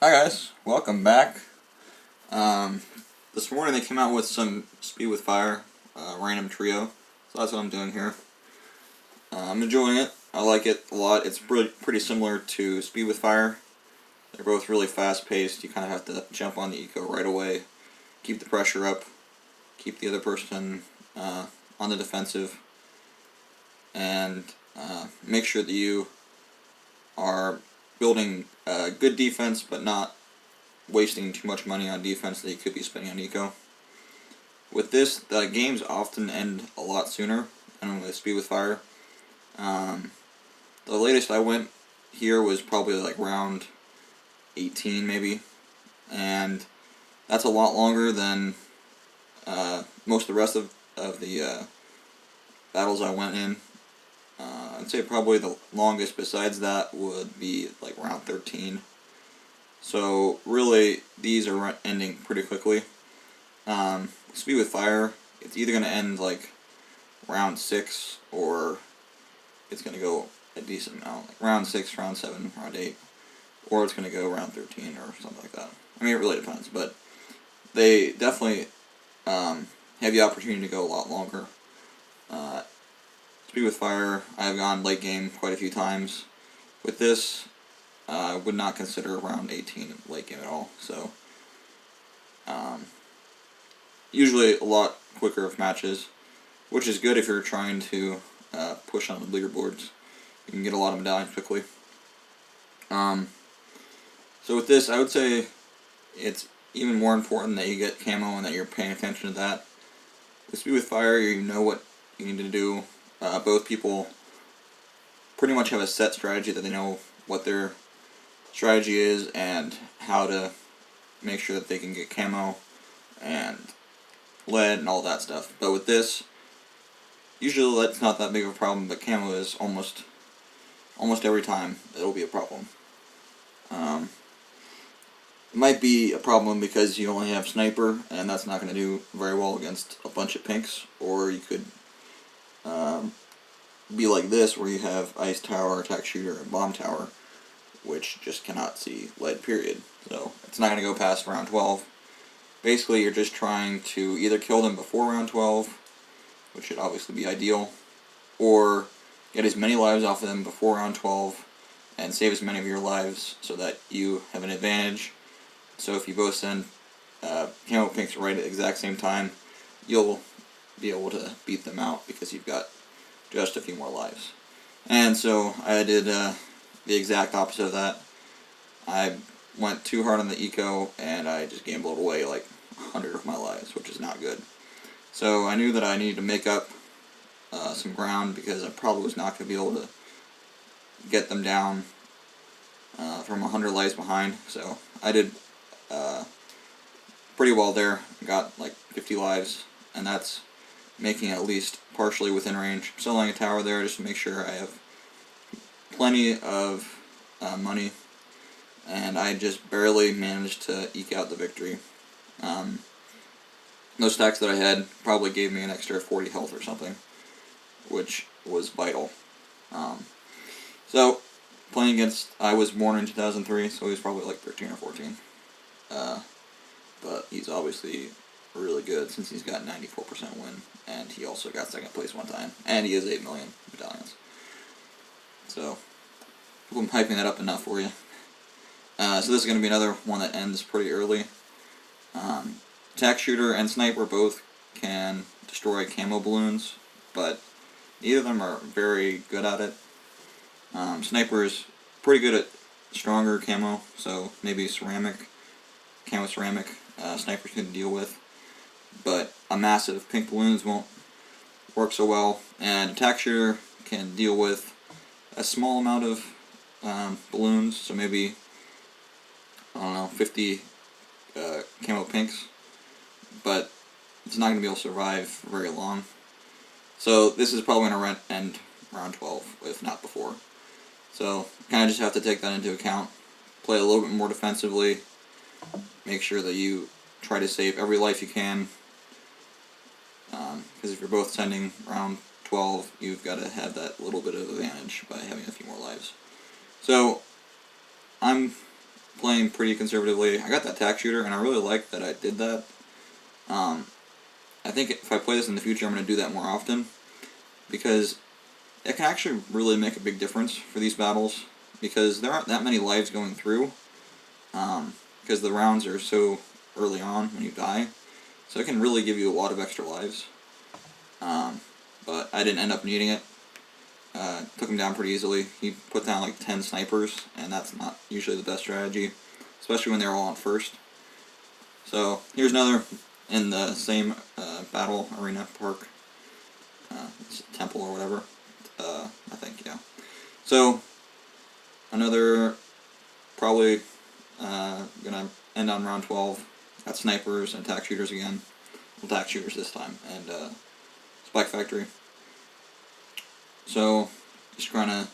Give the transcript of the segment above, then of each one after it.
Hi guys, welcome back. This morning they came out with some Speed with Fire, random trio, so that's what I'm doing here. I'm enjoying it. I like it a lot. It's pretty similar to Speed with Fire. They're both really fast paced. You kind of have to jump on the eco right away, keep the pressure up, keep the other person on the defensive, and make sure that you are building good defense but not wasting too much money on defense that you could be spending on eco. With this, the games often end a lot sooner than with Speed with Fire. The latest I went here was probably like round 18 maybe, and that's a lot longer than most of the rest of the battles I went in. I'd say probably the longest besides that would be like round 13. So really, these are ending pretty quickly. Speed with Fire, it's either going to end like round 6 or it's going to go a decent amount, like round 6, round 7, round 8, or it's going to go round 13 or something like that. I mean, it really depends, but they definitely have the opportunity to go a lot longer. Speed with Fire, I have gone late game quite a few times. With this, I would not consider round 18 late game at all. So, usually a lot quicker of matches, which is good if you're trying to push on the leaderboards. You can get a lot of medallions quickly. So with this, I would say it's even more important that you get camo and that you're paying attention to that. With Speed with Fire, you know what you need to do. Both people pretty much have a set strategy that they know what their strategy is and how to make sure that they can get camo and lead and all that stuff. But with this, usually lead's not that big of a problem, but camo is almost every time it'll be a problem. It might be a problem because you only have sniper, and that's not going to do very well against a bunch of pinks, or you could be like this where you have ice tower, attack shooter, and bomb tower, which just cannot see lead, period. So it's not going to go past round 12. Basically, you're just trying to either kill them before round 12, which should obviously be ideal, or get as many lives off of them before round 12 and save as many of your lives so that you have an advantage. So if you both send camo pinks right at the exact same time, you'll be able to beat them out because you've got just a few more lives. And so I did the exact opposite of that. I went too hard on the eco and I just gambled away like 100 of my lives, which is not good. So I knew that I needed to make up some ground because I probably was not going to be able to get them down from 100 lives behind. So I did pretty well there. Got like 50 lives, and that's making at least partially within range. I'm still laying a tower there just to make sure I have plenty of money, and I just barely managed to eke out the victory. Those stacks that I had probably gave me an extra 40 health or something, which was vital. So, playing against, I was born in 2003, so he was probably like 13 or 14. But he's obviously really good since he's got 94% win, and he also got second place one time, and he has 8 million medallions. So, I'm hyping that up enough for you. So this is going to be another one that ends pretty early. Attack shooter and sniper both can destroy camo balloons, but neither of them are very good at it. Sniper is pretty good at stronger camo, so maybe ceramic, camo ceramic, snipers can deal with, but a massive pink balloons won't work so well, and attack shooter can deal with a small amount of balloons, so maybe, I don't know, 50 camo pinks, but it's not going to be able to survive for very long. So this is probably going to end round 12, if not before. So kind of just have to take that into account. Play a little bit more defensively. Make sure that you try to save every life you can. Because if you're both sending round 12, you've got to have that little bit of advantage by having a few more lives. So I'm playing pretty conservatively. I got that tack shooter, and I really like that I did that. I think if I play this in the future, I'm going to do that more often, because it can actually really make a big difference for these battles, because there aren't that many lives going through, because the rounds are so early on when you die, so it can really give you a lot of extra lives. But I didn't end up needing it. Took him down pretty easily. He put down like 10 snipers, and that's not usually the best strategy, especially when they're all on first. So here's another in the same battle arena park. It's a temple or whatever. I think, yeah. So another, probably gonna end on round 12. Got snipers and attack shooters again. Well, attack shooters this time, and Spike Factory. So just trying to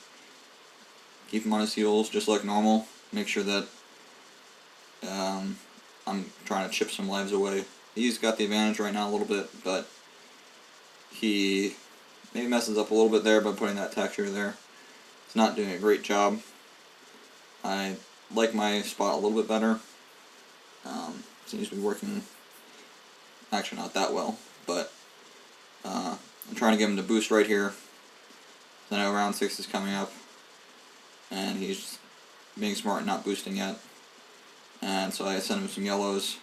keep him on his heels just like normal. Make sure that I'm trying to chip some lives away. He's got the advantage right now a little bit, but he maybe messes up a little bit there by putting that attack shooter there. It's not doing a great job. I like my spot a little bit better. Seems to be working, actually not that well, but I'm trying to get him to boost right here. I know round 6 is coming up, and he's being smart and not boosting yet. And so I sent him some yellows,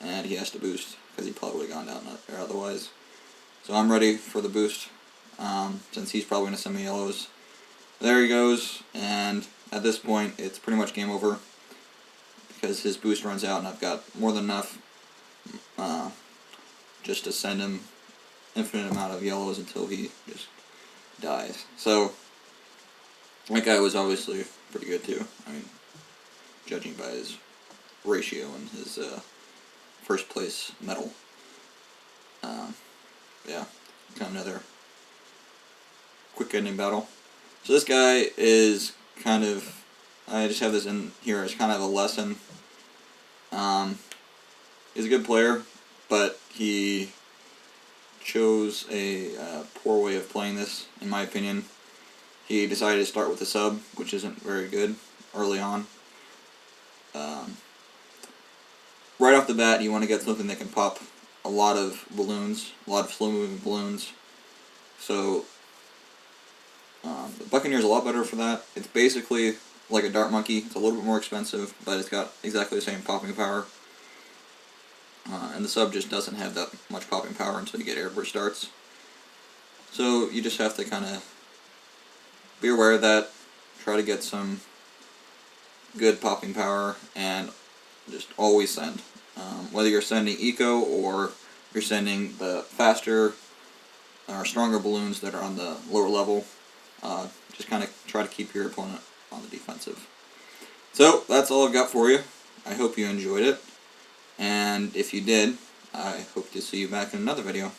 and he has to boost, because he probably would have gone down there otherwise. So I'm ready for the boost, since he's probably going to send me yellows. There he goes, and at this point it's pretty much game over, because his boost runs out, and I've got more than enough just to send him infinite amount of yellows until he just dies. So that guy was obviously pretty good too. I mean, judging by his ratio and his first place medal. Yeah, kind of another quick ending battle. So this guy is kind of, I just have this in here as kind of a lesson. He's a good player, but he chose a poor way of playing this, in my opinion. He decided to start with a sub, which isn't very good early on. Right off the bat, you want to get something that can pop a lot of balloons, a lot of slow-moving balloons. So the Buccaneer's a lot better for that. It's basically like a dart monkey. It's a little bit more expensive, but it's got exactly the same popping power. And the sub just doesn't have that much popping power until you get airburst darts. So you just have to kind of be aware of that, try to get some good popping power, and just always send. Whether you're sending eco or you're sending the faster or stronger balloons that are on the lower level, just kind of try to keep your opponent on the defensive. So that's all I've got for you. I hope you enjoyed it, and if you did, I hope to see you back in another video.